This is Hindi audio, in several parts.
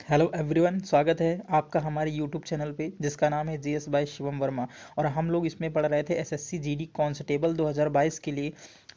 हेलो एवरीवन, स्वागत है आपका हमारे यूट्यूब चैनल पे जिसका नाम है जीएस बाय शिवम वर्मा। और हम लोग इसमें पढ़ रहे थे एसएससी जीडी कांस्टेबल 2022 के लिए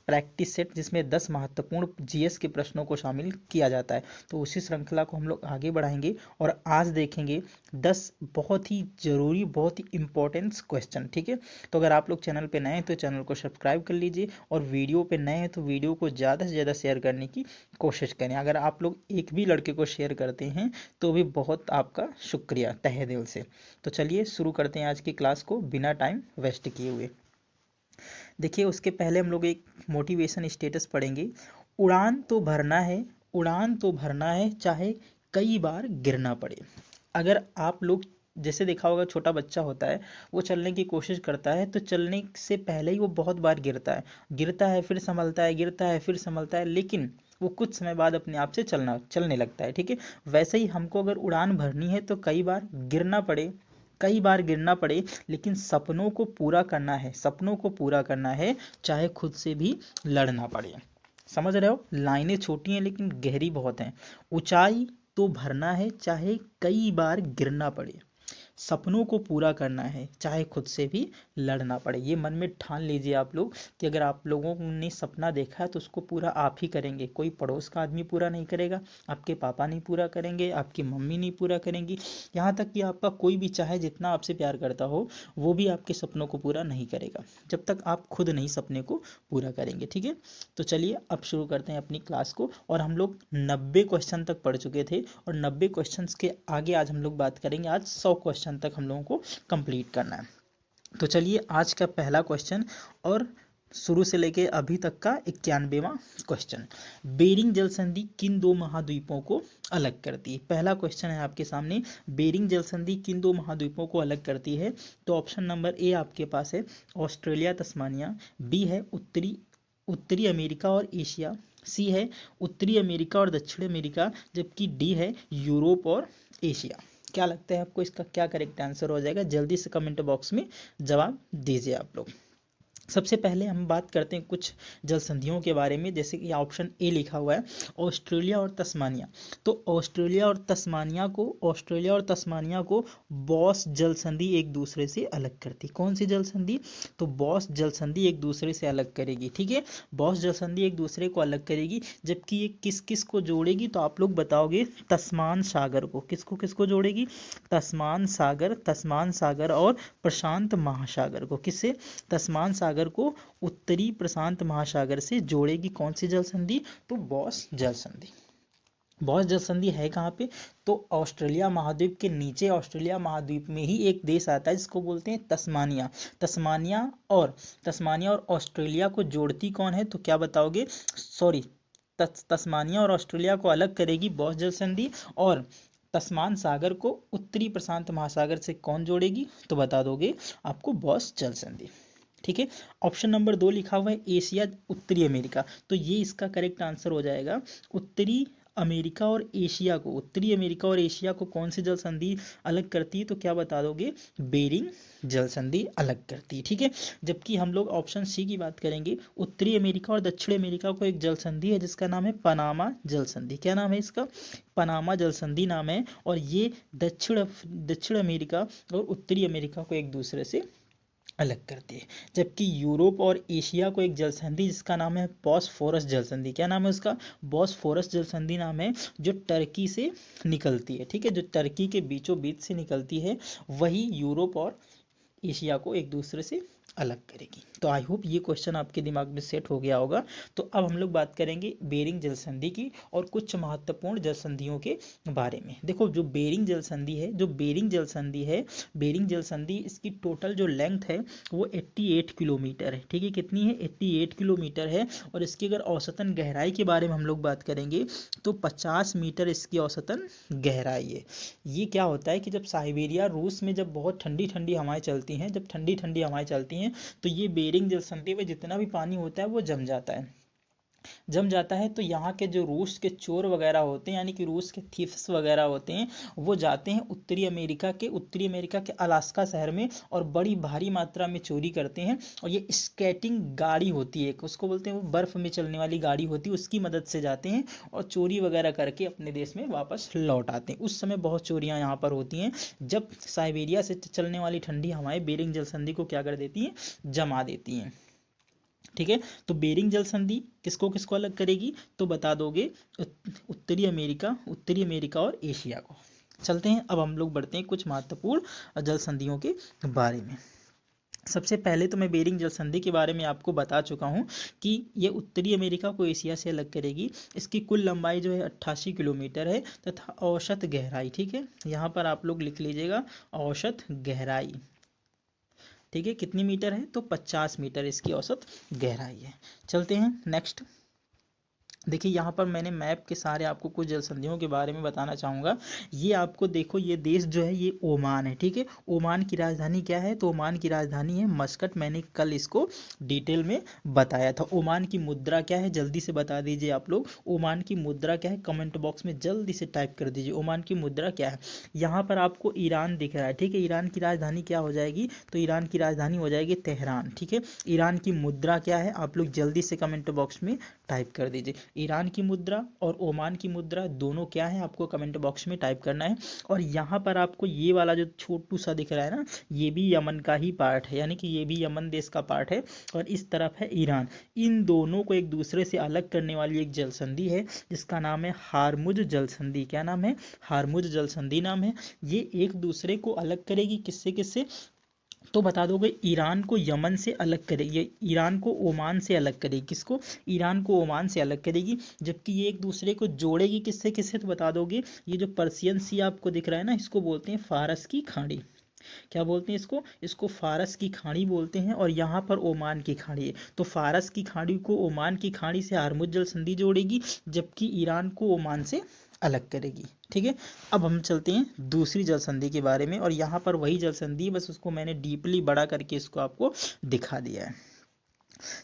प्रैक्टिस सेट, जिसमें 10 महत्वपूर्ण जीएस के प्रश्नों को शामिल किया जाता है। तो उसी श्रृंखला को हम लोग आगे बढ़ाएंगे और आज देखेंगे 10 बहुत ही ज़रूरी, बहुत ही इंपॉर्टेंट क्वेश्चन। ठीक है, तो अगर आप लोग चैनल पे नए हैं तो चैनल को सब्सक्राइब कर लीजिए, और वीडियो पे नए हैं तो वीडियो को ज़्यादा से ज़्यादा शेयर करने की कोशिश करें। अगर आप लोग एक भी लड़के को शेयर करते हैं तो भी बहुत आपका शुक्रिया तहे दिल से। तो चलिए शुरू करते हैं आज की क्लास को बिना टाइम वेस्ट किए हुए। देखिए, उसके पहले हम लोग एक मोटिवेशन स्टेटस पढ़ेंगे। उड़ान तो भरना है, उड़ान तो भरना है, चाहे कई बार गिरना पड़े। अगर आप लोग जैसे देखा होगा, छोटा बच्चा होता है, वो चलने की कोशिश करता है तो चलने से पहले ही वो बहुत बार गिरता है फिर संभलता है, गिरता है फिर संभलता है, लेकिन वो कुछ समय बाद अपने आप से चलने लगता है। ठीक है, वैसे ही हमको अगर उड़ान भरनी है तो कई बार गिरना पड़े, लेकिन सपनों को पूरा करना है, सपनों को पूरा करना है, चाहे खुद से भी लड़ना पड़े। समझ रहे हो, लाइनें छोटी हैं लेकिन गहरी बहुत हैं। ऊंचाई तो भरना है, चाहे कई बार गिरना पड़े, सपनों को पूरा करना है, चाहे खुद से भी लड़ना पड़े। ये मन में ठान लीजिए आप लोग कि अगर आप लोगों ने सपना देखा है तो उसको पूरा आप ही करेंगे, कोई पड़ोस का आदमी पूरा नहीं करेगा, आपके पापा नहीं पूरा करेंगे, आपकी मम्मी नहीं पूरा करेंगी, यहाँ तक कि आपका कोई भी चाहे जितना आपसे प्यार करता हो वो भी आपके सपनों को पूरा नहीं करेगा जब तक आप खुद नहीं सपने को पूरा करेंगे। ठीक है, तो चलिए अब शुरू करते हैं अपनी क्लास को। और हम लोग 90 क्वेश्चन तक पढ़ चुके थे, और 90 क्वेश्चन के आगे आज हम लोग बात करेंगे। आज 100 क्वेश्चन तक हम लोगों को कंप्लीट करना है। तो चलिए आज का पहला क्वेश्चन, और शुरू से लेके अभी तक का 91वां क्वेश्चन। बेरिंग जल संधि किन दो महाद्वीपों को अलग करती है? पहला क्वेश्चन है आपके सामने, बेरिंग जल संधि किन दो महाद्वीपों को अलग करती है? तो ऑप्शन नंबर ए आपके पास है ऑस्ट्रेलिया तस्मानिया, बी है उत्तरी अमेरिका और एशिया, सी है उत्तरी अमेरिका और दक्षिण अमेरिका, जबकि डी है यूरोप और एशिया। क्या लगता है आपको, इसका क्या करेक्ट आंसर हो जाएगा? जल्दी से कमेंट बॉक्स में जवाब दीजिए आप लोग। सबसे पहले हम बात करते हैं कुछ जल संधियों के बारे में, जैसे कि ऑप्शन ए लिखा हुआ है ऑस्ट्रेलिया और तस्मानिया। तो ऑस्ट्रेलिया और तस्मानिया को बॉस जल संधि एक दूसरे से अलग करती। कौन सी जल संधि? तो बॉस जल संधि एक दूसरे से अलग करेगी। ठीक है, बॉस जल संधि एक दूसरे को अलग करेगी, जबकि ये किस किस को जोड़ेगी? तो आप लोग बताओगे तस्मान सागर को। किसको किसको जोड़ेगी? तस्मान सागर और प्रशांत महासागर को। किससे? तस्मान सागर को उत्तरी प्रशांत महासागर से जोड़ेगी। कौन सी जल संधि? तो बॉस जल संधि। बॉस जल संधि है कहाँ पे? तो ऑस्ट्रेलिया महाद्वीप के नीचे, ऑस्ट्रेलिया महाद्वीप में ही एक देश आता है जिसको बोलते हैं तस्मानिया। तस्मानिया और ऑस्ट्रेलिया को जोड़ती कौन है? तो क्या बताओगे? सॉरी, तस्मानिया और ऑस्ट्रेलिया को अलग करेगी बॉस जल संधि, और तस्मान सागर को उत्तरी प्रशांत महासागर से कौन जोड़ेगी? तो बता दोगे आपको बॉस जल संधि। ठीक है, ऑप्शन नंबर 2 लिखा हुआ है एशिया उत्तरी अमेरिका। तो ये इसका करेक्ट आंसर हो जाएगा। उत्तरी अमेरिका और एशिया को कौन सी जल संधि अलग करती है? तो क्या बता दोगे? बेरिंग जल संधि अलग करती है। ठीक है, जबकि हम लोग ऑप्शन सी की बात करेंगे, उत्तरी अमेरिका और दक्षिण अमेरिका को एक जल संधि है जिसका नाम है पनामा जल संधि। क्या नाम है इसका? पनामा जल संधि नाम है, और ये दक्षिण अमेरिका और उत्तरी अमेरिका को एक दूसरे से अलग करती है। जबकि यूरोप और एशिया को एक जल संधि जिसका नाम है बॉस्फोरस जल संधि। क्या नाम है उसका? बॉस्फोरस जल संधि नाम है, जो टर्की से निकलती है। ठीक है, जो टर्की के बीचों बीच से निकलती है, वही यूरोप और एशिया को एक दूसरे से अलग करेगी। तो आई होप ये क्वेश्चन आपके दिमाग में सेट हो गया होगा। तो अब हम लोग बात करेंगे बेरिंग जल संधि की और कुछ महत्वपूर्ण जल संधियों के बारे में। देखो, जो बेरिंग जल संधि है, बेरिंग जल संधि इसकी टोटल जो लेंथ है वो 88 किलोमीटर है। ठीक है, कितनी है? 88 किलोमीटर है। और इसकी अगर औसतन गहराई के बारे में हम लोग बात करेंगे तो 50 मीटर इसकी औसतन गहराई है। ये क्या होता है कि जब साइबेरिया रूस में जब बहुत ठंडी ठंडी हवाएं चलती हैं, तो ये बेरिंग जल संधि में जितना भी पानी होता है वो जम जाता है। जम जाता है तो यहाँ के जो रूस के चोर वगैरह होते हैं, यानी कि रूस के थीफ्स वगैरह होते हैं, वो जाते हैं उत्तरी अमेरिका के अलास्का शहर में और बड़ी भारी मात्रा में चोरी करते हैं। और ये स्केटिंग गाड़ी होती है, उसको बोलते हैं, वो बर्फ में चलने वाली गाड़ी होती है, उसकी मदद से जाते हैं और चोरी वगैरह करके अपने देश में वापस लौट आते हैं। उस समय बहुत चोरियां यहाँ पर होती हैं, जब साइबेरिया से चलने वाली ठंडी हवाएं बेरिंग जल संधि को क्या कर देती हैं, जमा देती हैं। ठीक है, तो बेरिंग जल संधि किसको किसको अलग करेगी, तो बता दोगे उत्तरी अमेरिका और एशिया को। चलते हैं, अब हम लोग बढ़ते हैं कुछ महत्वपूर्ण जल संधियों के बारे में। सबसे पहले तो मैं बेरिंग जल संधि के बारे में आपको बता चुका हूं कि ये उत्तरी अमेरिका को एशिया से अलग करेगी। इसकी कुल लंबाई जो है 88 किलोमीटर है तथा औसत गहराई, ठीक है, यहाँ पर आप लोग लिख लीजिएगा औसत गहराई, ठीक है, कितनी मीटर है, तो 50 मीटर इसकी औसत गहराई है। चलते हैं नेक्स्ट। देखिए यहाँ पर मैंने मैप के सारे आपको कुछ जल संधियों के बारे में बताना चाहूँगा। ये आपको देखो, ये देश जो है ये ओमान है, ठीक है। ओमान की राजधानी क्या है, तो ओमान की राजधानी है मस्कट। मैंने कल इसको डिटेल में बताया था। ओमान की मुद्रा क्या है, जल्दी से बता दीजिए आप लोग, ओमान की मुद्रा क्या है, कमेंट बॉक्स में जल्दी से टाइप कर दीजिए ओमान की मुद्रा क्या है। यहाँ पर आपको ईरान दिख रहा है, ठीक है। ईरान की राजधानी क्या हो जाएगी, तो ईरान की राजधानी हो जाएगी तेहरान, ठीक है। ईरान की मुद्रा क्या है, आप लोग जल्दी से कमेंट बॉक्स में टाइप कर दीजिए। ईरान की मुद्रा और ओमान की मुद्रा दोनों क्या है, आपको कमेंट बॉक्स में टाइप करना है। और यहाँ पर आपको ये वाला जो छोटू सा दिख रहा है ना, ये भी यमन का ही पार्ट है, यानी कि ये भी यमन देश का पार्ट है और इस तरफ है ईरान। इन दोनों को एक दूसरे से अलग करने वाली एक जल संधि है जिसका नाम है हारमुज जल संधि। क्या नाम है, हारमुज जल संधि नाम है। ये एक दूसरे को अलग करेगी, किससे किससे, तो बता दोगे ईरान को यमन से अलग करेगी, ईरान को ओमान से अलग करेगी, किसको, ईरान को ओमान से अलग करेगी। जबकि ये एक दूसरे को जोड़ेगी किससे किससे, तो बता दोगे ये जो पर्शियन सी आपको दिख रहा है ना, इसको बोलते हैं फारस की खाड़ी। क्या बोलते हैं इसको, इसको फारस की खाड़ी बोलते हैं। और यहाँ पर ओमान की खाड़ी है, तो फारस की खाड़ी को ओमान की खाड़ी से हारमुज जल संधि जोड़ेगी, जबकि ईरान को ओमान से अलग करेगी। ठीक है, अब हम चलते हैं दूसरी जल संधि के बारे में। और यहाँ पर वही जल संधि है, बस उसको मैंने डीपली बड़ा करके इसको आपको दिखा दिया है।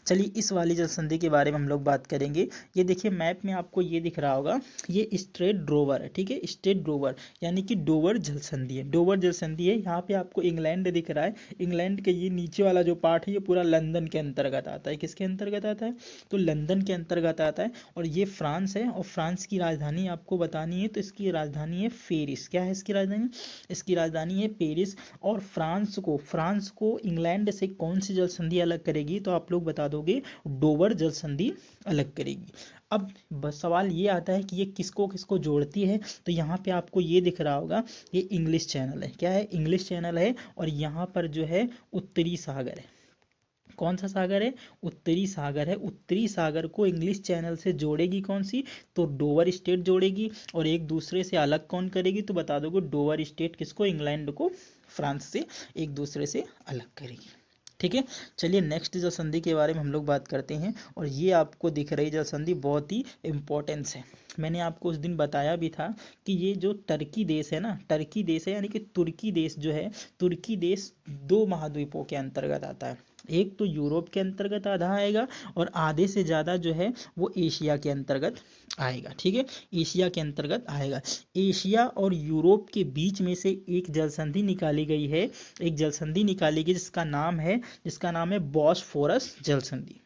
चलिए इस वाली जल संधि के बारे में हम लोग बात करेंगे। ये देखिए मैप में आपको ये दिख रहा होगा, ये स्ट्रेट ड्रोवर है, ठीक है, स्ट्रेट ड्रोवर यानी कि डोवर जल संधि है। डोवर जल संधि है, यहाँ पे आपको इंग्लैंड दिख रहा है। इंग्लैंड के ये नीचे वाला जो पार्ट है ये पूरा लंदन के अंतर्गत आता है। किसके अंतर्गत आता है, तो लंदन के अंतर्गत आता है। और ये फ्रांस है, और फ्रांस की राजधानी आपको बतानी है, तो इसकी राजधानी है पेरिस। क्या है इसकी राजधानी, इसकी राजधानी है पेरिस। और फ्रांस को इंग्लैंड से कौन सी जल संधि अलग करेगी, तो आप लोग बता दोगे डोवर जल संधि अलग करेगी। अब बस सवाल ये आता है कि ये किसको किसको जोड़ती है, तो यहाँ पे आपको ये दिख रहा होगा, ये इंग्लिश चैनल है। क्या है, इंग्लिश चैनल है। और यहाँ पर जो है उत्तरी सागर है। कौन सा सागर है, उत्तरी सागर है। उत्तरी सागर को इंग्लिश चैनल से जोड़ेगी कौन सी, तो डोवर स्टेट जोड़ेगी। और एक दूसरे से अलग कौन करेगी, तो बता दोगे डोवर स्टेट किसको, इंग्लैंड को फ्रांस से एक दूसरे से अलग करेगी। ठीक है, चलिए नेक्स्ट जल संधि के बारे में हम लोग बात करते हैं। और ये आपको दिख रही जल संधि बहुत ही इम्पोर्टेंस है। मैंने आपको उस दिन बताया भी था कि ये जो टर्की देश है ना, टर्की देश है यानी कि तुर्की देश जो है, तुर्की देश दो महाद्वीपों के अंतर्गत आता है। एक तो यूरोप के अंतर्गत आधा आएगा और आधे से ज़्यादा जो है वो एशिया के अंतर्गत आएगा। ठीक है, एशिया के अंतर्गत आएगा। एशिया और यूरोप के बीच में से एक जल संधि निकाली गई है, एक जल संधि निकाली गई जिसका नाम है बॉस्फोरस जल संधि।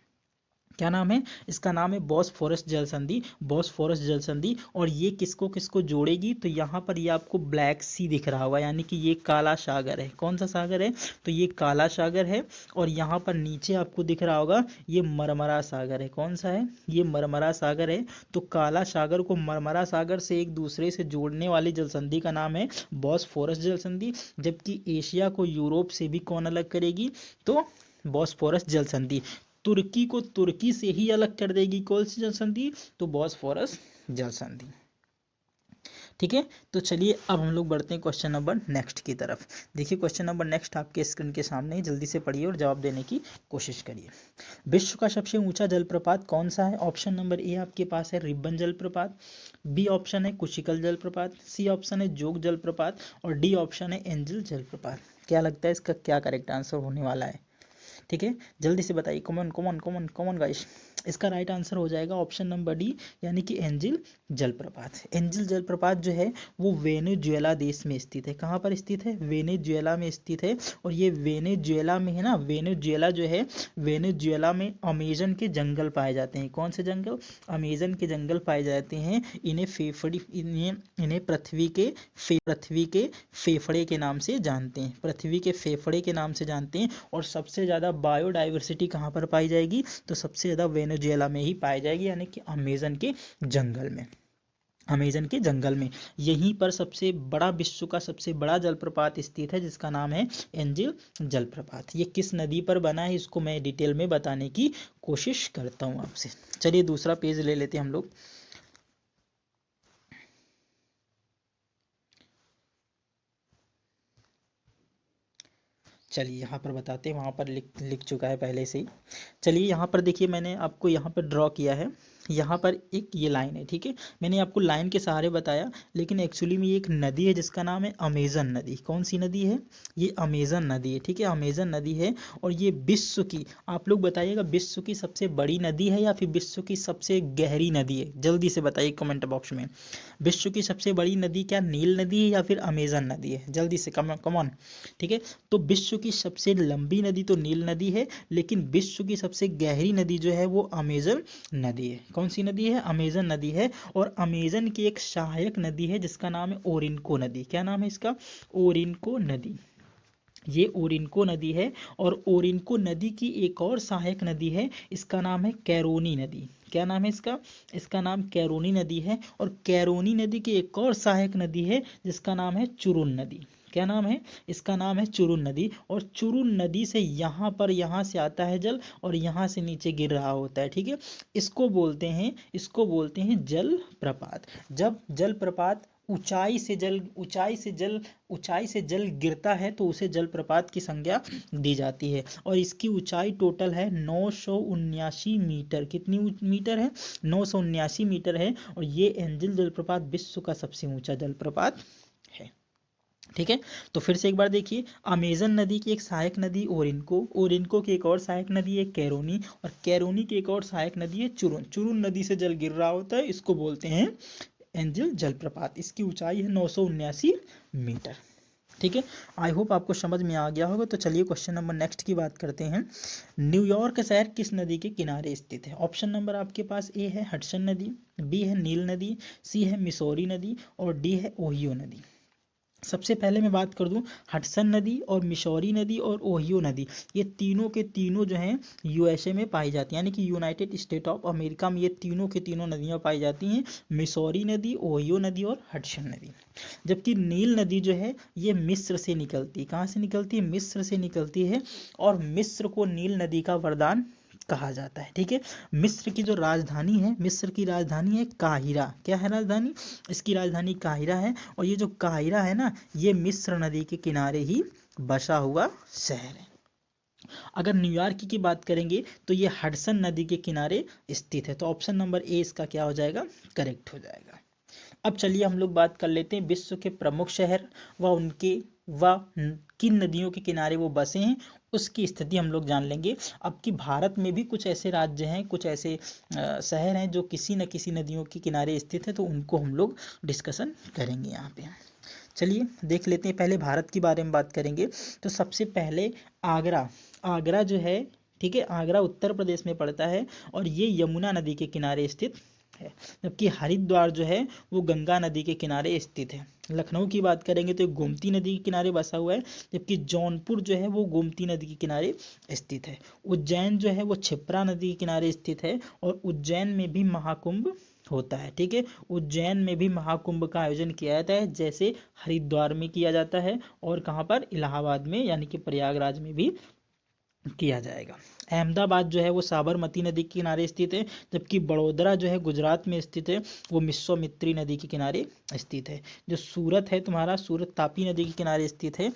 क्या नाम है, इसका नाम है बॉस्फोरस जल संधि, बॉस्फोरस जल संधि। और ये किसको किसको जोड़ेगी, तो यहाँ पर ये आपको ब्लैक सी दिख रहा होगा, यानी कि ये काला सागर है। कौन सा सागर है, तो ये काला सागर है। और यहाँ पर नीचे आपको दिख रहा होगा ये मरमरा सागर है। कौन सा है, ये मरमरा सागर है। तो काला सागर को मरमरा सागर से एक दूसरे से जोड़ने वाली जल संधि का नाम है बॉस्फोरस जल संधि। जबकि एशिया को यूरोप से भी कौन अलग करेगी, तो बॉस्फोरस जल संधि। तुर्की को तुर्की से ही अलग कर देगी कौन सी जल संधि, तो बॉस्फोरस जल संधि। ठीक है, तो चलिए अब हम लोग बढ़ते हैं क्वेश्चन नंबर नेक्स्ट की तरफ। देखिए क्वेश्चन नंबर नेक्स्ट आपके स्क्रीन के सामने है, जल्दी से पढ़िए और जवाब देने की कोशिश करिए। विश्व का सबसे ऊंचा जलप्रपात कौन सा है, ऑप्शन नंबर ए आपके पास है रिब्बन जलप्रपात, बी ऑप्शन है कुशिकल जलप्रपात, सी ऑप्शन है जोग जलप्रपात और डी ऑप्शन है एंजल जलप्रपात। क्या लगता है इसका क्या करेक्ट आंसर होने वाला है, ठीक है, जल्दी से बताइए। Common common common common guys, इसका राइट आंसर हो जाएगा ऑप्शन नंबर डी, यानी कि एंजिल जलप्रपात। एंजिल जलप्रपात जो है वो वेनेजुएला देश में स्थित है। कहाँ पर स्थित है? वेनेजुएला में स्थित है। और ये वेनेजुएला में है ना, वेनेजुएला जो है, वेनेजुएला में अमेजन के जंगल पाए जाते हैं। कौन से जंगल? अमेजन के जंगल पाए जाते हैं। इन्हें पृथ्वी के फेफड़े के नाम से जानते हैं, पृथ्वी के फेफड़े के नाम से जानते हैं। और सबसे ज़्यादा बायोडाइवर्सिटी कहाँ पर पाई जाएगी? तो सबसे ज़्यादा वेनेजुएला में ही पाई जाएगी, यानी कि अमेजन के जंगल में। अमेजन के जंगल में यहीं पर सबसे बड़ा, विश्व का सबसे बड़ा जलप्रपात स्थित है, जिसका नाम है एंजिल जलप्रपात। ये किस नदी पर बना है इसको मैं डिटेल में बताने की कोशिश करता हूँ आपसे। चलिए दूसरा पेज ले लेते हैं हम लोग। चलिए यहाँ पर बताते हैं, वहाँ पर लिख चुका है पहले से ही। चलिए यहाँ पर देखिए, मैंने आपको यहाँ पर ड्रॉ किया है। यहाँ पर एक ये लाइन है, ठीक है। मैंने आपको लाइन के सहारे बताया, लेकिन एक्चुअली में ये एक नदी है जिसका नाम है अमेजन नदी। कौन सी नदी है? ये अमेजन नदी है, ठीक है, अमेजन नदी है। और ये विश्व की, आप लोग बताइएगा, विश्व की सबसे बड़ी नदी है या फिर विश्व की सबसे गहरी नदी है? जल्दी से बताइए कमेंट बॉक्स में। विश्व की सबसे बड़ी नदी क्या नील नदी है या फिर अमेजन नदी है? जल्दी से कमॉन, ठीक है। तो विश्व की सबसे लंबी नदी तो नील नदी है, लेकिन विश्व की सबसे गहरी नदी जो है वो अमेजन नदी है। कौन सी नदी है? अमेजन नदी है। और अमेजन की एक सहायक नदी है जिसका नाम है ओरिनको नदी। क्या नाम है इसका? ओरिनको नदी। ये ओरिनको नदी है। और ओरिनको नदी की एक और सहायक नदी है, इसका नाम है कैरोनी नदी। क्या नाम है इसका? इसका नाम कैरोनी नदी है। और कैरोनी नदी की एक और सहायक नदी है जिसका नाम है चुरुन नदी। क्या नाम है? इसका नाम है चुरुन नदी। और चुरुन नदी से यहाँ से आता है जल और यहाँ से नीचे गिर रहा होता है, ठीक है। इसको बोलते हैं जल प्रपात। जब जल प्रपात ऊंचाई से जल गिरता है तो उसे जलप्रपात की संज्ञा दी जाती है। और इसकी ऊंचाई टोटल है 979 मीटर। कितनी मीटर है? 979 मीटर है। और ये एंजिल जलप्रपात विश्व का सबसे ऊंचा जलप्रपात है, ठीक है। तो फिर से एक बार देखिए, अमेजन नदी की एक सहायक नदी ओरिनको की एक और सहायक नदी है कैरोनी, और कैरोनी की एक और सहायक नदी है चुरुन नदी से जल गिर रहा होता है, इसको बोलते हैं एंजिल जलप्रपात। इसकी ऊंचाई है 979 मीटर, ठीक है। आई होप आपको समझ में आ गया होगा। तो चलिए क्वेश्चन नंबर नेक्स्ट की बात करते हैं। न्यूयॉर्क शहर किस नदी के किनारे स्थित है? ऑप्शन नंबर आपके पास ए है हडसन नदी, बी है नील नदी, सी है मिसौरी नदी और डी है ओहियो नदी। सबसे पहले मैं बात कर दूं, हडसन नदी और मिसौरी नदी और ओहियो नदी, ये तीनों के तीनों जो हैं यूएसए में पाई जाती हैं, यानी कि यूनाइटेड स्टेट ऑफ अमेरिका में ये तीनों के तीनों नदियां पाई जाती हैं, मिसौरी नदी, ओहियो नदी और हडसन नदी। जबकि नील नदी जो है ये मिस्र से निकलती है। कहाँ से निकलती है? मिस्र से निकलती है। और मिस्र को नील नदी का वरदान कहा जाता है, ठीक है। मिस्र की जो राजधानी है, मिस्र की राजधानी है काहिरा। क्या है राजधानी? इसकी राजधानी काहिरा है। और ये जो काहिरा है ना, ये मिस्र नदी के किनारे ही बसा हुआ शहर है। अगर न्यूयॉर्क की बात करेंगे तो ये हडसन नदी के किनारे स्थित है। तो ऑप्शन नंबर ए इसका क्या हो जाएगा? करेक्ट हो जाएगा। अब चलिए हम लोग बात कर लेते हैं विश्व के प्रमुख शहर व किन नदियों के किनारे वो बसे हैं, उसकी स्थिति हम लोग जान लेंगे। अब कि भारत में भी कुछ ऐसे राज्य हैं, कुछ ऐसे शहर हैं जो किसी न किसी नदियों के किनारे स्थित है, तो उनको हम लोग डिस्कशन करेंगे यहाँ पे। चलिए देख लेते हैं, पहले भारत के बारे में बात करेंगे। तो सबसे पहले आगरा जो है, ठीक है, आगरा उत्तर प्रदेश में पड़ता है और ये यमुना नदी के किनारे स्थित है। जबकि हरिद्वार जो है वो गंगा नदी के किनारे स्थित है। लखनऊ की बात करेंगे तो गोमती नदी के किनारे बसा हुआ है, जबकि जौनपुर जो है वो गोमती नदी के किनारे स्थित है। उज्जैन जो है वो क्षिप्रा नदी के किनारे स्थित है। और उज्जैन में भी महाकुंभ होता है, ठीक है। उज्जैन में भी महाकुंभ का आयोजन किया जाता है, जैसे हरिद्वार में किया जाता है और कहाँ पर? इलाहाबाद में, यानी कि प्रयागराज में भी किया जाएगा। अहमदाबाद जो है वो साबरमती नदी के किनारे स्थित है। जबकि बड़ोदरा जो है गुजरात में स्थित है, वो विश्वामित्री नदी के किनारे स्थित है। जो सूरत है तुम्हारा, सूरत तापी नदी के किनारे स्थित है।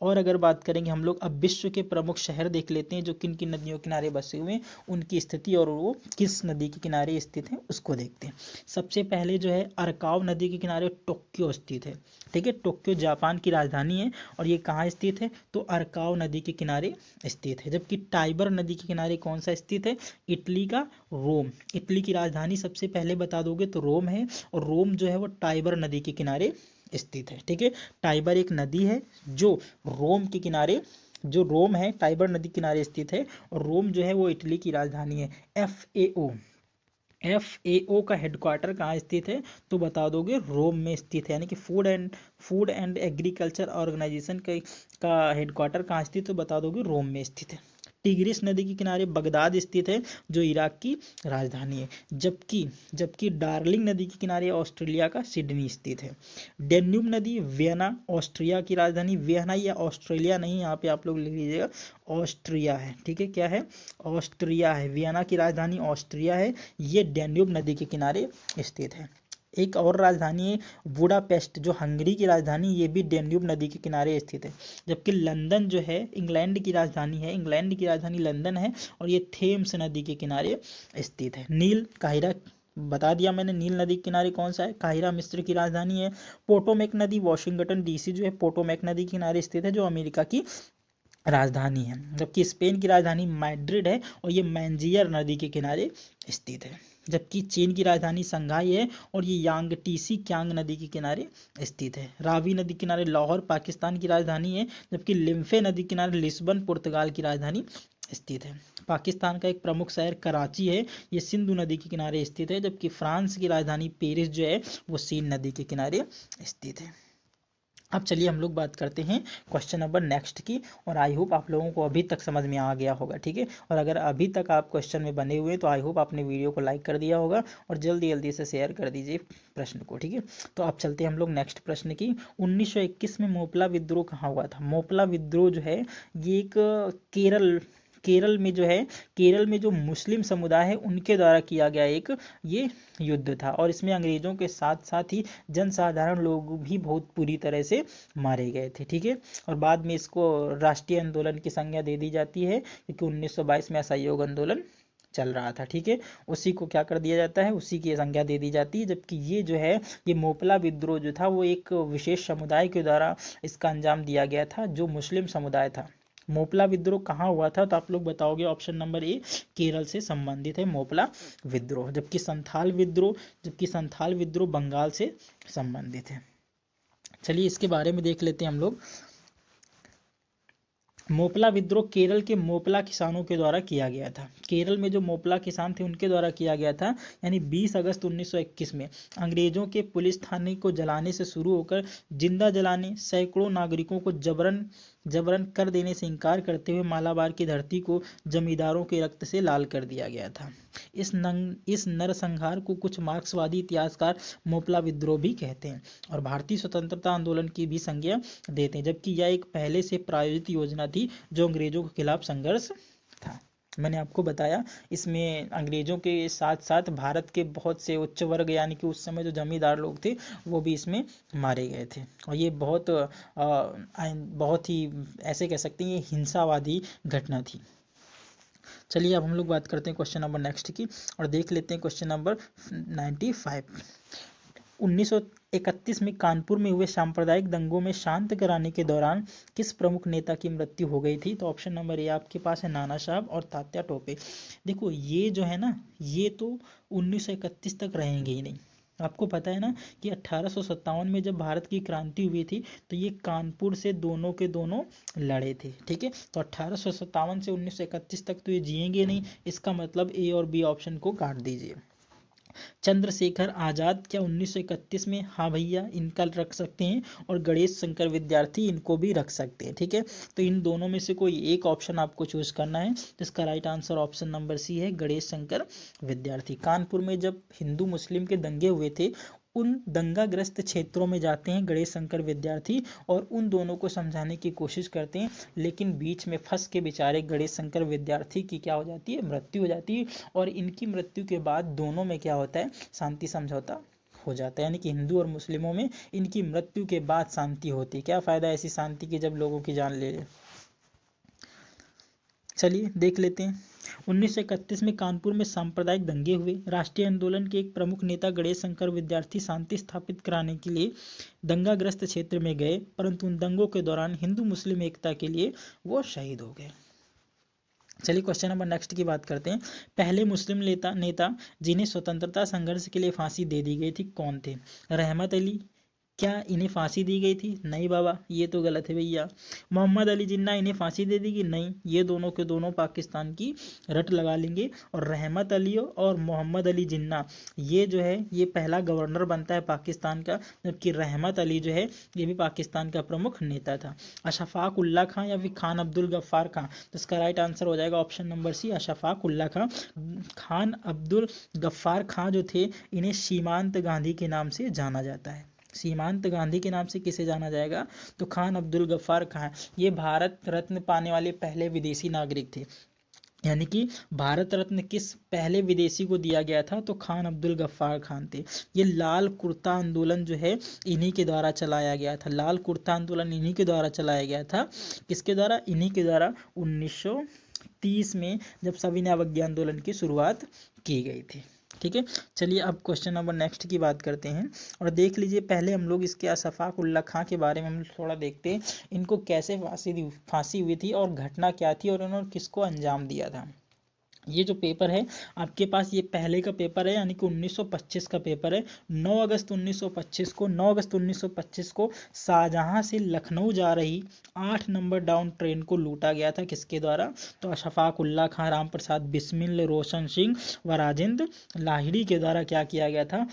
और अगर बात करेंगे हम लोग, अब विश्व के प्रमुख शहर देख लेते हैं जो किन किन नदियों के किनारे बसे हुए हैं, उनकी स्थिति और वो किस नदी के किनारे स्थित है उसको देखते हैं। सबसे पहले जो है अरकाव नदी के किनारे टोक्यो स्थित है। ठीक है, टोक्यो जापान की राजधानी है और ये कहाँ स्थित है, तो अरकाव नदी के किनारे स्थित है। जबकि टाइबर नदी के किनारे कौन सा स्थित है, इटली का रोम। इटली की राजधानी सबसे पहले बता दोगे तो रोम है, और रोम जो है वो टाइबर नदी के किनारे स्थित है। ठीक है, टाइबर एक नदी है जो रोम के किनारे, जो रोम है टाइबर नदी किनारे स्थित है, और रोम जो है वो इटली की राजधानी है। एफ ए ओ का हेडक्वार्टर कहाँ स्थित है, तो बता दोगे रोम में स्थित है। यानी कि फूड एंड एग्रीकल्चर ऑर्गेनाइजेशन का हेडक्वार्टर कहाँ स्थित है, तो बता दोगे रोम में स्थित है। टिग्रिस नदी के किनारे बगदाद स्थित है जो इराक की राजधानी है। जबकि जबकि डार्लिंग नदी के किनारे ऑस्ट्रेलिया का सिडनी स्थित है। डेन्यूब नदी वियना ऑस्ट्रिया की राजधानी, वियना या ऑस्ट्रेलिया नहीं, यहाँ पे आप लोग लिख लीजिएगा ऑस्ट्रिया है। ठीक है, क्या है, ऑस्ट्रिया है। वियना की राजधानी ऑस्ट्रिया है, ये डेन्यूब नदी के किनारे स्थित है। एक और राजधानी है बुडापेस्ट जो हंगरी की राजधानी, ये भी डेन्यूब नदी के किनारे स्थित है। जबकि लंदन जो है इंग्लैंड की राजधानी है, इंग्लैंड की राजधानी लंदन है और ये थेम्स नदी के किनारे स्थित है। नील काहिरा बता दिया मैंने, नील नदी के किनारे कौन सा है, काहिरा मिस्र की राजधानी है। पोटोमेक नदी वाशिंगटन डीसी जो है पोटोमेक नदी के किनारे स्थित है जो अमेरिका की राजधानी है। जबकि स्पेन की राजधानी मैड्रिड है और ये मैंजियर नदी के किनारे स्थित है। जबकि चीन की राजधानी संघाई है और ये यांगटीसी क्यांग नदी के किनारे स्थित है। रावी नदी के किनारे लाहौर पाकिस्तान की राजधानी है, जबकि लिम्फे नदी के किनारे लिस्बन पुर्तगाल की राजधानी स्थित है। पाकिस्तान का एक प्रमुख शहर कराची है, ये सिंधु नदी के किनारे स्थित है। जबकि फ्रांस की राजधानी पेरिस जो है वो सीन नदी के किनारे स्थित है। अब चलिए हम लोग बात करते हैं क्वेश्चन नंबर नेक्स्ट की, और आई होप आप लोगों को अभी तक समझ में आ गया होगा। ठीक है, और अगर अभी तक आप क्वेश्चन में बने हुए हैं तो आई होप आपने वीडियो को लाइक कर दिया होगा और जल्दी जल्दी से शेयर कर दीजिए प्रश्न को। ठीक है, तो अब चलते हैं हम लोग नेक्स्ट प्रश्न की। 1921 में मोपला विद्रोह कहाँ हुआ था। मोपला विद्रोह जो है ये एक केरल में जो है, केरल में जो मुस्लिम समुदाय है उनके द्वारा किया गया एक ये युद्ध था, और इसमें अंग्रेजों के साथ साथ ही जनसाधारण लोग भी बहुत बुरी तरह से मारे गए थे। ठीक है, और बाद में इसको राष्ट्रीय आंदोलन की संज्ञा दे दी जाती है क्योंकि 1922 में असहयोग आंदोलन चल रहा था। ठीक है, उसी को क्या कर दिया जाता है, उसी की संज्ञा दे दी जाती है। जबकि ये जो है ये मोपला विद्रोह जो था वो एक विशेष समुदाय के द्वारा इसका अंजाम दिया गया था जो मुस्लिम समुदाय था। मोपला विद्रोह कहाँ हुआ था, तो आप लोग बताओगे ऑप्शन नंबर ए, केरल से संबंधित है मोपला विद्रोह। जबकि संथाल विद्रोह बंगाल से संबंधित है। चलिए इसके बारे में देख लेते हैं हम लोग। मोपला विद्रोह केरल के मोपला किसानों के द्वारा किया गया था। केरल में जो मोपला किसान थे उनके द्वारा किया गया था। यानी 20 अगस्त 1921 में अंग्रेजों के पुलिस थाने को जलाने से शुरू होकर जिंदा जलाने, सैकड़ों नागरिकों को जबरन कर देने से इनकार करते हुए मालाबार की धरती को जमींदारों के रक्त से लाल कर दिया गया था। इस नरसंहार को कुछ मार्क्सवादी इतिहासकार मोपला विद्रोह भी कहते हैं और भारतीय स्वतंत्रता आंदोलन की भी संज्ञा देते हैं। जबकि यह एक पहले से प्रायोजित योजना थी जो अंग्रेजों के खिलाफ संघर्ष था। मैंने आपको बताया इसमें अंग्रेजों के साथ साथ भारत के बहुत से उच्च वर्ग यानी कि उस समय जो जमींदार लोग थे वो भी इसमें मारे गए थे, और ये बहुत ही ऐसे कह सकते हैं ये हिंसावादी घटना थी। चलिए अब हम लोग बात करते हैं क्वेश्चन नंबर नेक्स्ट की, और देख लेते हैं क्वेश्चन नंबर 95। 1931 में कानपुर में हुए सांप्रदायिक दंगों में शांत कराने के दौरान किस प्रमुख नेता की मृत्यु हो गई थी, तो ऑप्शन नंबर ए आपके पास है नाना साहब और तात्या टोपे। देखो ये जो है ना ये तो 1931 तक रहेंगे ही नहीं। आपको पता है ना कि 1857 में जब भारत की क्रांति हुई थी तो ये कानपुर से दोनों के दोनों लड़े थे। ठीक है, तो 1857 से 1931 तक तो ये जिएंगे नहीं, इसका मतलब ए और बी ऑप्शन को काट दीजिए। चंद्रशेखर आजाद क्या 1931 में, हाँ भैया इनका रख सकते हैं, और गणेश शंकर विद्यार्थी इनको भी रख सकते हैं। ठीक है, तो इन दोनों में से कोई एक ऑप्शन आपको चूज करना है, जिसका right answer option number C है गणेश शंकर विद्यार्थी। कानपुर में जब हिंदू मुस्लिम के दंगे हुए थे उन दंगाग्रस्त क्षेत्रों में जाते हैं गणेश शंकर विद्यार्थी और उन दोनों को समझाने की कोशिश करते हैं, लेकिन बीच में फंस के बेचारे गणेश शंकर विद्यार्थी की क्या हो जाती है, मृत्यु हो जाती है, और इनकी मृत्यु के बाद दोनों में क्या होता है, शांति समझौता हो जाता है, यानी कि हिंदू और मुस्लिमों में इनकी मृत्यु के बाद शांति होती है। क्या फायदा ऐसी शांति की जब लोगों की जान ले ले। चलिए देख लेते हैं। 1931 में कानपुर में सांप्रदायिक दंगे हुए। राष्ट्रीय आंदोलन के एक प्रमुख नेता गणेश शंकर विद्यार्थी शांति स्थापित कराने के लिए दंगाग्रस्त क्षेत्र में गए, परंतु उन दंगों के दौरान हिंदू मुस्लिम एकता के लिए वो शहीद हो गए। चलिए क्वेश्चन नंबर नेक्स्ट की बात करते हैं। पहले मुस्लिम नेता जिन्हें स्वतंत्रता संघर्ष के लिए फांसी दे दी गई थी कौन थे? रहमत अली। क्या इन्हें फांसी दी गई थी? नहीं बाबा, ये तो गलत है भैया। मोहम्मद अली जिन्ना, इन्हें फांसी दे दी गई? नहीं, ये दोनों के दोनों पाकिस्तान की रट लगा लेंगे। और रहमत अली और मोहम्मद अली जिन्ना, ये जो है ये पहला गवर्नर बनता है पाकिस्तान का, जबकि रहमत अली जो है ये भी पाकिस्तान का प्रमुख नेता था। अशफाक उल्ला खां या फिर खान अब्दुल गफ्फार खां, तो इसका राइट आंसर हो जाएगा option number C, Ashfaq Ulla Khan. Khan Abdul Ghaffar Khan जो थे, इन्हें सीमांत गांधी के नाम से जाना जाता है। सीमांत गांधी के नाम से किसे जाना जाएगा? तो खान अब्दुल गफ्फार खां। ये भारत रत्न पाने वाले पहले विदेशी नागरिक थे। यानी कि भारत रत्न किस पहले विदेशी को दिया गया था? तो खान अब्दुल गफ्फार खान थे। ये लाल कुर्ता आंदोलन जो है इन्हीं के द्वारा चलाया गया था। लाल कुर्ता आंदोलन इन्हीं के द्वारा चलाया गया था। किसके द्वारा? इन्हीं के द्वारा 1930 में, जब सविनय अवज्ञा आंदोलन की शुरुआत की गई थी। ठीक है, चलिए अब क्वेश्चन नंबर नेक्स्ट की बात करते हैं और देख लीजिए। पहले हम लोग इसके अशफाक उल्ला खां के बारे में हम थोड़ा देखते हैं, इनको कैसे फांसी हुई थी और घटना क्या थी और इन्होंने किसको अंजाम दिया था। ये जो पेपर है आपके पास, ये पहले का पेपर है, यानी कि 1925 का पेपर है। 9 अगस्त 1925 को शाहजहां से लखनऊ जा रही 8 नंबर डाउन ट्रेन को लूटा गया था। किसके द्वारा? तो अशफाक उल्ला खां, राम प्रसाद बिस्मिल, रोशन सिंह व राजेंद्र लाहिड़ी के द्वारा क्या किया गया था?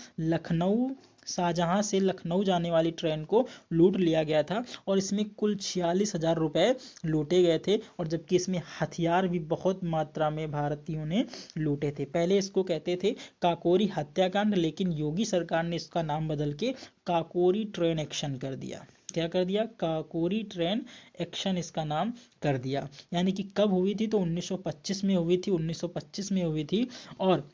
शाहजहां से लखनऊ जाने वाली ट्रेन को लूट लिया गया था और इसमें कुल 46,000 रुपए लूटे गए थे। और जबकि इसमें हथियार भी बहुत मात्रा में भारतीयों ने लूटे थे। पहले इसको कहते थे काकोरी हत्याकांड, लेकिन योगी सरकार ने इसका नाम बदल के काकोरी ट्रेन एक्शन कर दिया। क्या कर दिया? काकोरी ट्रेन एक्शन इसका नाम कर दिया। यानी कि कब हुई थी? तो 1925 में हुई थी। 1925 में हुई थी। और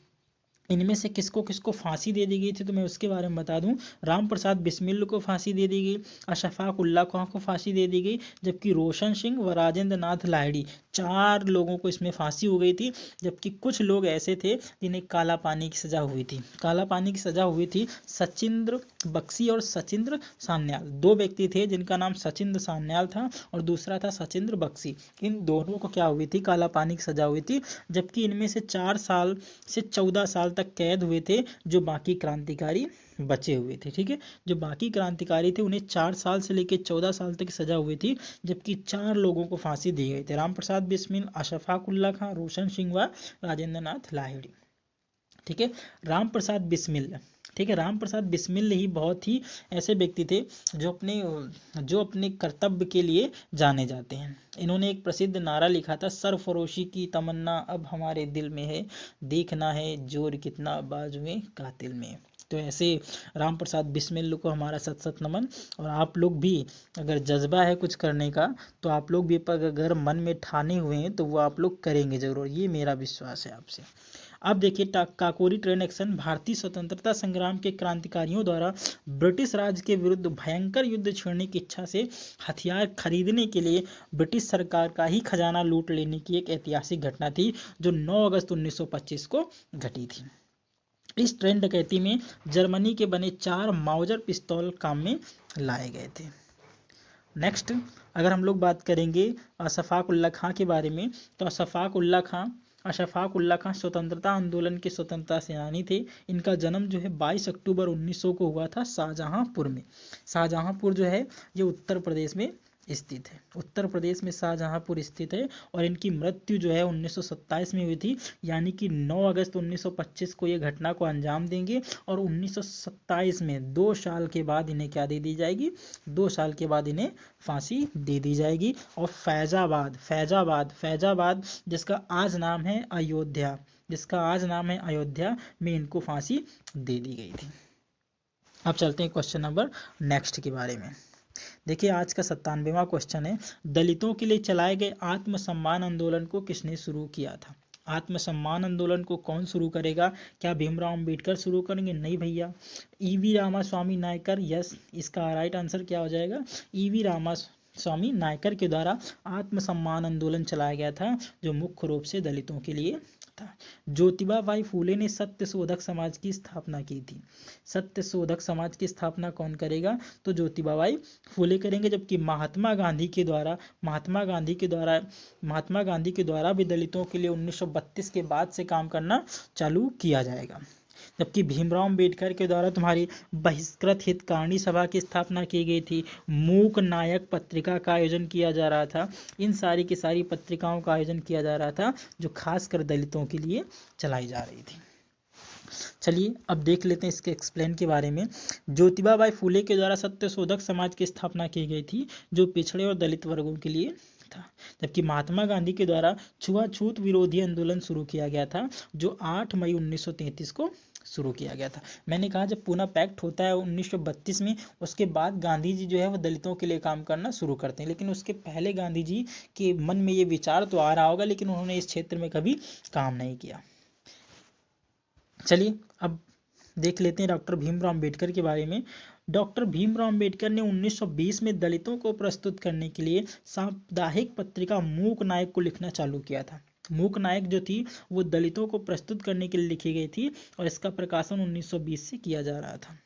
इनमें से किसको किसको फांसी दे दी गई थी तो मैं उसके बारे में बता दूं। राम प्रसाद बिस्मिल को फांसी दे दी गई, अशफाक उल्ला खां को फांसी दे दी गई, जबकि रोशन सिंह व राजेंद्र नाथ लाहिड़ी 4 लोगों को इसमें फांसी हो गई थी। जबकि कुछ लोग ऐसे थे जिन्हें काला पानी की सजा हुई थी। काला पानी की सजा हुई थी सचिंद्र बख्शी और सचिंद्र सान्याल। 2 व्यक्ति थे जिनका नाम सचिंद्र सान्याल था और दूसरा था सचिंद्र बख्शी। इन दोनों को क्या हुई थी? काला पानी की सजा हुई थी। जबकि इनमें से 4 साल से 14 साल तक कैद हुए थे जो बाकी क्रांतिकारी बचे हुए थे। ठीक है, जो बाकी क्रांतिकारी थे उन्हें 4 साल से लेकर 14 साल तक सजा हुई थी। जबकि 4 लोगों को फांसी दी गई थी, राम प्रसाद बिस्मिल, अशफाक उल्ला खां, रोशन सिंह व राजेंद्र नाथ लाहिड़ी। ठीक है, राम प्रसाद बिस्मिल, ठीक है, राम प्रसाद बिस्मिल ही बहुत ही ऐसे व्यक्ति थे जो अपने कर्तव्य के लिए जाने जाते हैं। इन्होंने एक प्रसिद्ध नारा लिखा था, सरफरोशी की तमन्ना अब हमारे दिल में है, देखना है जोर कितना बाजुए कातिल में। तो ऐसे राम प्रसाद बिस्मिल को हमारा सत सत नमन। और आप लोग भी अगर जज्बा है कुछ करने का तो आप लोग भी अगर मन में ठाने हुए हैं तो वो आप लोग करेंगे जरूर, ये मेरा विश्वास है आपसे। अब देखिए काकोरी ट्रेन एक्शन भारतीय स्वतंत्रता संग्राम के क्रांतिकारियों द्वारा ब्रिटिश राज के विरुद्ध भयंकर युद्ध छेड़ने की इच्छा से हथियार खरीदने के लिए ब्रिटिश सरकार का ही खजाना लूट लेने की एक ऐतिहासिक घटना थी जो 9 अगस्त 1925 को घटी थी। इस ट्रेन डकैती में जर्मनी के बने 4 माउजर पिस्तौल काम में लाए गए थे। नेक्स्ट अगर हम लोग बात करेंगे अशफाक उल्ला खां के बारे में, तो अशफाक उल्ला खां स्वतंत्रता आंदोलन के स्वतंत्रता सेनानी थे। इनका जन्म जो है 22 अक्टूबर 1900 को हुआ था शाहजहांपुर में। शाहजहांपुर जो है ये उत्तर प्रदेश में स्थित है। उत्तर प्रदेश में शाहजहांपुर स्थित है। और इनकी मृत्यु जो है 1927 में हुई थी, यानी कि 9 अगस्त 1925 को ये घटना को अंजाम देंगे। और 1927 में 2 साल के बाद इन्हें क्या दे दी जाएगी? 2 साल के बाद इन्हें फांसी दे दी जाएगी। और फैजाबाद जिसका आज नाम है अयोध्या में इनको फांसी दे दी गई थी। अब चलते हैं क्वेश्चन नंबर नेक्स्ट के बारे में। देखिए आज का 97वां क्वेश्चन है, दलितों के लिए चलाए गए आत्मसम्मान आंदोलन को किसने शुरू किया था? आत्मसम्मान आंदोलन को कौन शुरू करेगा? क्या भीमराव अंबेडकर शुरू करेंगे? नहीं भैया, ईवी रामास्वामी नायकर। यस, इसका राइट आंसर क्या हो जाएगा? ईवी रामास्वामी नायकर के द्वारा आत्मसम्मान आंदोलन चलाया गया था, जो मुख्य रूप से दलितों के लिए था। ज्योतिबा बाई फूले ने सत्यशोधक समाज की स्थापना की थी। सत्यशोधक समाज की स्थापना कौन करेगा? तो ज्योतिबा बाई फूले करेंगे, जबकि महात्मा गांधी के द्वारा भी दलितों के लिए 1932 के बाद से काम करना चालू किया जाएगा। जबकि भीमराव अंबेडकर के द्वारा तुम्हारी बहिष्कृत हितकारिणी सभा की स्थापना की गई थी। मूक नायक पत्रिका का आयोजन किया जा रहा था। इन सारी की सारी पत्रिकाओं का आयोजन किया जा रहा था जो खासकर दलितों के लिए चलाई जा रही थी। चलिए अब देख लेते हैं इसके एक्सप्लेन के बारे में। ज्योतिबा बाई फूले के द्वारा सत्यशोधक समाज की स्थापना की गई थी, जो पिछड़े और दलित वर्गों के लिए था। जबकि महात्मा गांधी के द्वारा छुआछूत विरोधी आंदोलन शुरू किया गया था, जो 8 मई 1933 को शुरू किया गया था। मैंने कहा जब पूना पैक्ट होता है 1932 में, उसके बाद गांधी जी जो है वो दलितों के लिए काम करना शुरू करते हैं, लेकिन उसके पहले गांधी जी के मन में ये विचार तो आ रहा होगा, लेकिन उन्होंने इस क्षेत्र में कभी काम नहीं किया। चलिए अब देख लेते हैं डॉक्टर भीमराव अंबेडकर के बारे में। डॉक्टर भीमराव अंबेडकर ने 1920 में दलितों को प्रस्तुत करने के लिए साप्ताहिक पत्रिका मूक नायक को लिखना चालू किया था। मूक नायक जो थी वो दलितों को प्रस्तुत करने के लिए लिखी गई थी और इसका प्रकाशन 1920 से किया जा रहा था।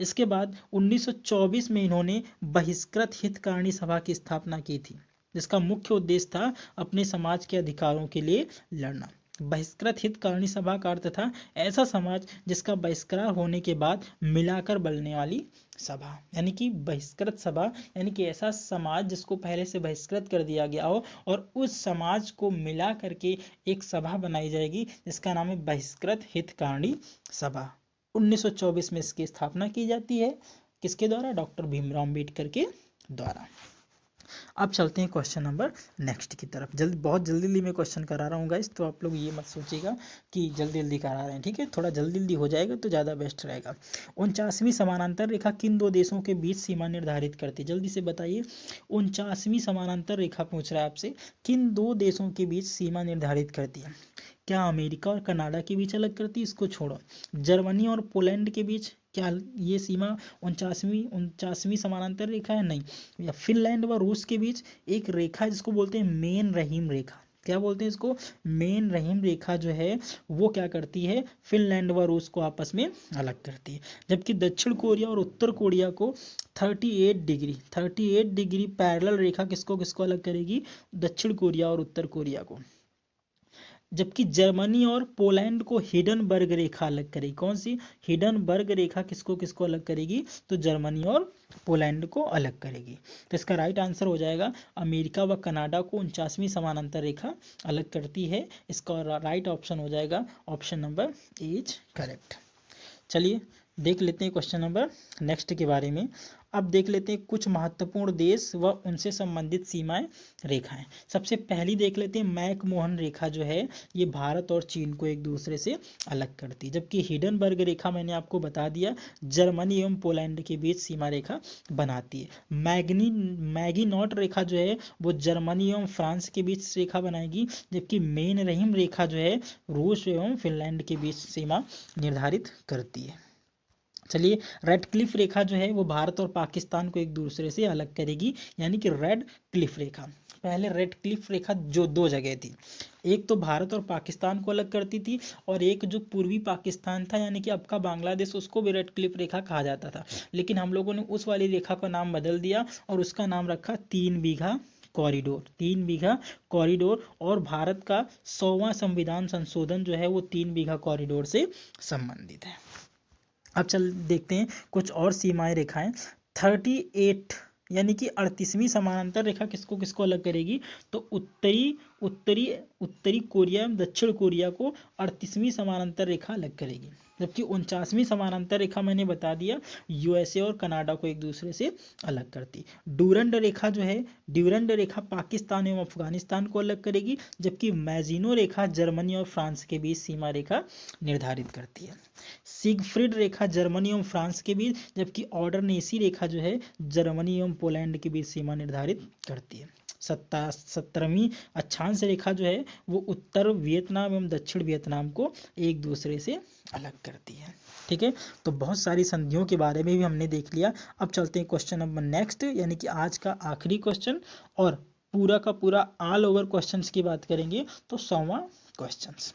इसके बाद 1924 में इन्होंने बहिष्कृत हितकारिणी सभा की स्थापना की थी, जिसका मुख्य उद्देश्य था अपने समाज के अधिकारों के लिए लड़ना। बहिष्कृत हितकारिणी सभा का अर्थ था ऐसा समाज जिसका बहिष्कार होने के बाद मिलाकर बनने वाली सभा, यानी कि बहिष्कृत सभा, यानी कि ऐसा समाज जिसको पहले से बहिष्कृत कर दिया गया हो और उस समाज को मिला करके एक सभा बनाई जाएगी, जिसका नाम है बहिष्कृत हितकारिणी सभा। 1924 में इसकी स्थापना की जाती है। किसके द्वारा? डॉक्टर भीमराव अंबेडकर के द्वारा। अब चलते हैं क्वेश्चन नंबर नेक्स्ट की तरफ। बहुत जल्दी मैं क्वेश्चन करा रहा हूँ गाइस, तो आप लोग ये मत सोचिएगा कि जल्दी करा रहे हैं, ठीक है? थोड़ा जल्दी हो जाएगा तो ज़्यादा बेस्ट रहेगा। 49वीं समानांतर रेखा किन दो देशों के बीच सीमा निर्धारित करती है? जल्दी से बताइए। 49वीं समानांतर रेखा पूछ रहा है आपसे, किन दो देशों के बीच सीमा निर्धारित करती है? क्या अमेरिका और कनाडा के बीच अलग करती है? इसको छोड़ो। जर्मनी और पोलैंड के बीच क्या ये सीमा 49वीं समानांतर रेखा है? नहीं। या फिनलैंड व रूस के बीच एक रेखा जिसको बोलते हैं मेन रहीम रेखा। क्या बोलते हैं इसको? मेन रहीम रेखा जो है वो क्या करती है? फिनलैंड व रूस को आपस में अलग करती है। जबकि दक्षिण कोरिया और उत्तर कोरिया को 38 डिग्री पैरेलल रेखा किसको अलग करेगी? दक्षिण कोरिया और उत्तर कोरिया को। जबकि जर्मनी और पोलैंड को हिडनबर्ग रेखा अलग करेगी। कौन सी? हिडनबर्ग रेखा किसको अलग करेगी? तो जर्मनी और पोलैंड को अलग करेगी। तो इसका राइट आंसर हो जाएगा अमेरिका व कनाडा को 49वीं समानांतर रेखा अलग करती है। इसका राइट ऑप्शन हो जाएगा ऑप्शन नंबर इज करेक्ट। चलिए देख लेते हैं क्वेश्चन नंबर नेक्स्ट के बारे में। अब देख लेते हैं कुछ महत्वपूर्ण देश व उनसे संबंधित सीमाएं रेखाएं। सबसे पहली देख लेते हैं मैकमोहन रेखा जो है ये भारत और चीन को एक दूसरे से अलग करती है। जबकि हिडनबर्ग रेखा मैंने आपको बता दिया जर्मनी एवं पोलैंड के बीच सीमा रेखा बनाती है। मैगिनॉट रेखा जो है वो जर्मनी एवं फ्रांस के बीच रेखा बनाएगी। जबकि मेन रहीम रेखा जो है रूस एवं फिनलैंड के बीच सीमा निर्धारित करती है। चलिए रेड क्लिफ रेखा जो है वो भारत और पाकिस्तान को एक दूसरे से अलग करेगी, यानी कि रेड क्लिफ रेखा। पहले रेड क्लिफ रेखा जो दो जगह थी, एक तो भारत और पाकिस्तान को अलग करती थी और एक जो पूर्वी पाकिस्तान था यानी कि अब का बांग्लादेश, उसको भी रेड क्लिफ रेखा कहा जाता था। लेकिन हम लोगों ने उस वाली रेखा का नाम बदल दिया और उसका नाम रखा 3 बीघा कॉरिडोर। 3 बीघा कॉरिडोर। और भारत का 100वां संविधान संशोधन जो है वो 3 बीघा कॉरिडोर से संबंधित है। अब चल देखते हैं कुछ और सीमाएं रेखाएं। 38 यानी कि 38वीं समानांतर रेखा किसको अलग करेगी? तो उत्तरी कोरिया दक्षिण कोरिया को 38वीं समानांतर रेखा अलग करेगी। जबकि 49वीं समानांतर रेखा मैंने बता दिया यूएसए और कनाडा को एक दूसरे से अलग करती। ड्यूरंड रेखा जो है, ड्यूरंड रेखा पाकिस्तान एवं अफगानिस्तान को अलग करेगी। जबकि मैजिनो रेखा जर्मनी और फ्रांस के बीच सीमा रेखा निर्धारित करती है। सिगफ्रिड रेखा जर्मनी एवं फ्रांस के बीच, जबकि ऑर्डरनेसी रेखा जो है जर्मनी एवं पोलैंड के बीच सीमा निर्धारित करती है। 17वीं अक्षांश अक्षांश रेखा जो है वो उत्तर वियतनाम एवं दक्षिण वियतनाम को एक दूसरे से अलग करती है। ठीक है, तो बहुत सारी संधियों के बारे में भी हमने देख लिया। अब चलते हैं क्वेश्चन नंबर नेक्स्ट, यानी कि आज का आखिरी क्वेश्चन, और पूरा का पूरा ऑल ओवर क्वेश्चंस की बात करेंगे तो 100वां क्वेश्चंस।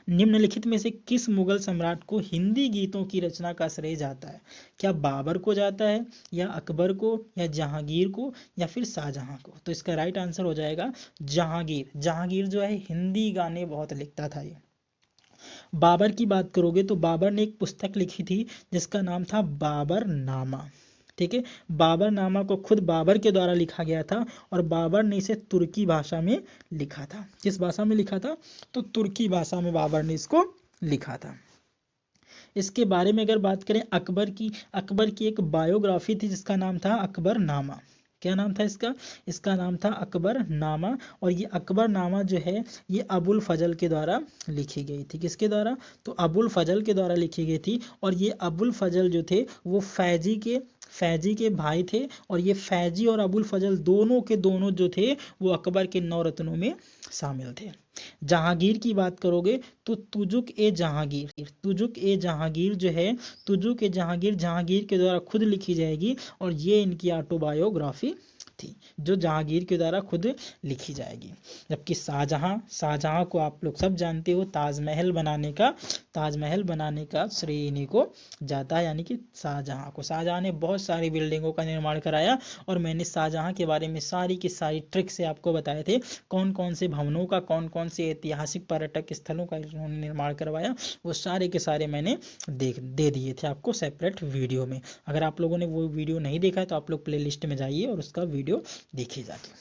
निम्नलिखित में से किस मुगल सम्राट को हिंदी गीतों की रचना का श्रेय जाता है? क्या बाबर को जाता है, या अकबर को, या जहांगीर को, या फिर शाहजहां को? तो इसका राइट आंसर हो जाएगा जहांगीर। जहांगीर जो है हिंदी गाने बहुत लिखता था ये। बाबर की बात करोगे तो बाबर ने एक पुस्तक लिखी थी जिसका नाम था बाबरनामा। ठीक है, बाबरनामा को खुद बाबर के द्वारा लिखा गया था, और बाबर ने इसे तुर्की भाषा में लिखा था। किस भाषा में लिखा था? तो तुर्की भाषा में बाबर ने इसको लिखा था। इसके बारे में अगर बात करें अकबर की एक बायोग्राफी थी जिसका नाम था अकबरनामा। क्या नाम था इसका? इसका नाम था अकबरनामा। और ये अकबरनामा जो है ये अबुल फजल के द्वारा लिखी गई थी। किसके द्वारा? तो अबुल फजल के द्वारा लिखी गई थी। और ये अबुल फजल जो थे वो फैजी के भाई थे, और ये फैजी और अबुल फजल दोनों के दोनों जो थे वो अकबर के 9 रत्नों में शामिल थे। जहांगीर की बात करोगे तो तुजुक ए जहांगीर जो है, तुजुक ए जहांगीर के द्वारा खुद लिखी जाएगी, और ये इनकी ऑटोबायोग्राफी थी जो जहांगीर के द्वारा खुद लिखी जाएगी। जबकि शाहजहां को आप लोग सब जानते हो, ताजमहल बनाने का श्रेय इन्हीं को जाता है, यानी कि शाहजहां ने बहुत सारी बिल्डिंगों का निर्माण कराया। और मैंने शाहजहां के बारे में सारी की सारी ट्रिक से आपको बताए थे, कौन कौन से भवनों का, कौन कौन से ऐतिहासिक पर्यटक स्थलों का इन्होंने निर्माण करवाया, वो सारे के सारे मैंने दे दिए थे आपको सेपरेट वीडियो में। अगर आप लोगों ने वो वीडियो नहीं देखा है तो आप लोग प्ले लिस्ट में जाइए और उसका वीडियो देखिए जाके।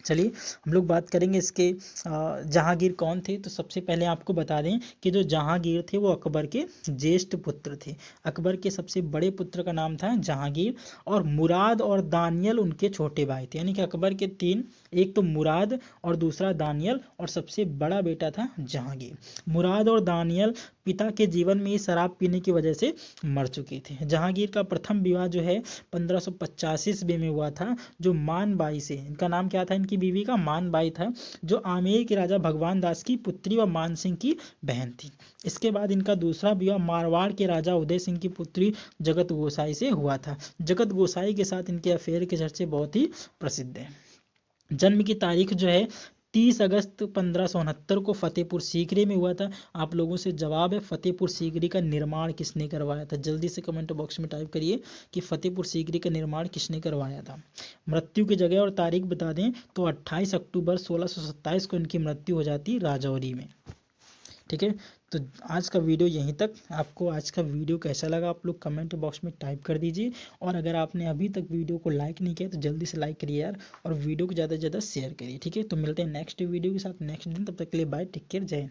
चलिए हम लोग बात करेंगे इसके जहांगीर कौन थे। तो सबसे पहले आपको बता दें कि जो जहांगीर थे वो अकबर के ज्येष्ठ पुत्र थे। अकबर के सबसे बड़े पुत्र का नाम था जहांगीर, और मुराद और दानियल उनके छोटे भाई थे। यानी कि अकबर के 3, एक तो मुराद और दूसरा दानियल, और सबसे बड़ा बेटा था जहांगीर। मुराद और दानियल पिता के जीवन में ही शराब पीने की वजह से मर चुके थे। जहांगीर का प्रथम विवाह जो है 1585 ईस्वी में हुआ था, जो मानबाई से, इनका नाम क्या था, इनकी बीवी का मानबाई था, जो आमेर के राजा भगवान दास की पुत्री व मान सिंह की बहन थी। इसके बाद इनका दूसरा विवाह मारवाड़ के राजा उदय सिंह की पुत्री जगत गोसाई से हुआ था। जगत गोसाई के साथ इनके अफेयर के चर्चे बहुत ही प्रसिद्ध हैं। जन्म की तारीख जो है 30 अगस्त 1569 को फतेहपुर सीकरी में हुआ था। आप लोगों से जवाब है, फतेहपुर सीकरी का निर्माण किसने करवाया था? जल्दी से कमेंट बॉक्स में टाइप करिए कि फतेहपुर सीकरी का निर्माण किसने करवाया था। मृत्यु की जगह और तारीख बता दें तो 28 अक्टूबर 1627 को इनकी मृत्यु हो जाती राजौरी में। ठीक है, तो आज का वीडियो यहीं तक। आपको आज का वीडियो कैसा लगा आप लोग कमेंट बॉक्स में टाइप कर दीजिए, और अगर आपने अभी तक वीडियो को लाइक नहीं किया तो जल्दी से लाइक करिए यार, और वीडियो को ज़्यादा से ज़्यादा शेयर करिए। ठीक है, तो मिलते हैं नेक्स्ट वीडियो के साथ नेक्स्ट दिन। तब तक के लिए बाय, टेक केयर, जय हिंद।